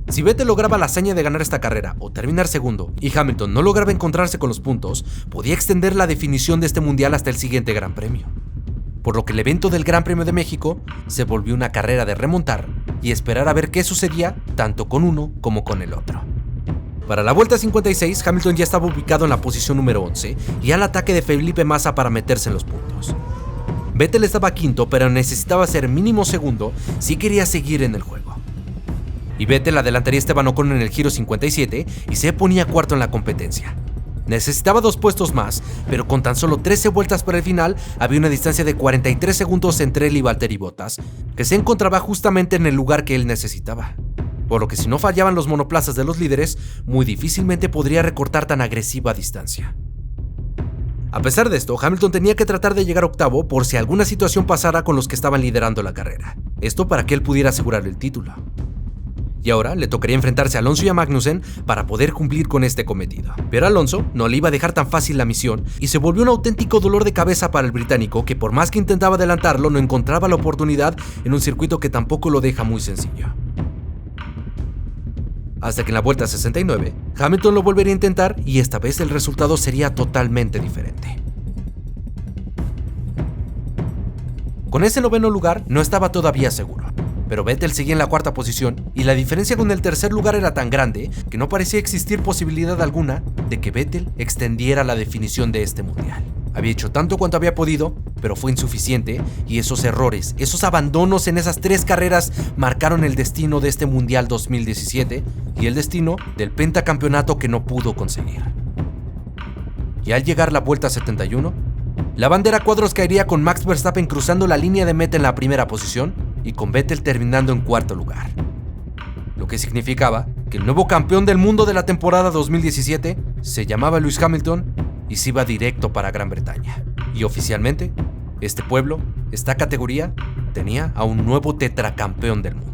Si Vettel lograba la hazaña de ganar esta carrera o terminar segundo, y Hamilton no lograba encontrarse con los puntos, podía extender la definición de este mundial hasta el siguiente Gran Premio. Por lo que el evento del Gran Premio de México se volvió una carrera de remontar y esperar a ver qué sucedía tanto con uno como con el otro. Para la vuelta 56, Hamilton ya estaba ubicado en la posición número 11 y al ataque de Felipe Massa para meterse en los puntos. Vettel estaba quinto, pero necesitaba ser mínimo segundo si quería seguir en el juego. Y Vettel adelantaría a Esteban Ocon en el giro 57 y se ponía cuarto en la competencia. Necesitaba 2 puestos más, pero con tan solo 13 vueltas para el final había una distancia de 43 segundos entre él y Valtteri Bottas, que se encontraba justamente en el lugar que él necesitaba. Por lo que si no fallaban los monoplazas de los líderes, muy difícilmente podría recortar tan agresiva distancia. A pesar de esto, Hamilton tenía que tratar de llegar octavo por si alguna situación pasara con los que estaban liderando la carrera. Esto para que él pudiera asegurar el título. Y ahora le tocaría enfrentarse a Alonso y a Magnussen para poder cumplir con este cometido. Pero Alonso no le iba a dejar tan fácil la misión y se volvió un auténtico dolor de cabeza para el británico, que por más que intentaba adelantarlo no encontraba la oportunidad en un circuito que tampoco lo deja muy sencillo. Hasta que en la vuelta 69, Hamilton lo volvería a intentar y esta vez el resultado sería totalmente diferente. Con ese noveno lugar no estaba todavía seguro, pero Vettel seguía en la cuarta posición y la diferencia con el tercer lugar era tan grande que no parecía existir posibilidad alguna de que Vettel extendiera la definición de este mundial. Había hecho tanto cuanto había podido, pero fue insuficiente y esos errores, esos abandonos en esas 3 carreras marcaron el destino de este Mundial 2017 y el destino del pentacampeonato que no pudo conseguir. Y al llegar la vuelta 71, la bandera a cuadros caería con Max Verstappen cruzando la línea de meta en la primera posición y con Vettel terminando en cuarto lugar. Lo que significaba que el nuevo campeón del mundo de la temporada 2017 se llamaba Lewis Hamilton y se iba directo para Gran Bretaña. Y oficialmente, este pueblo, esta categoría, tenía a un nuevo tetracampeón del mundo.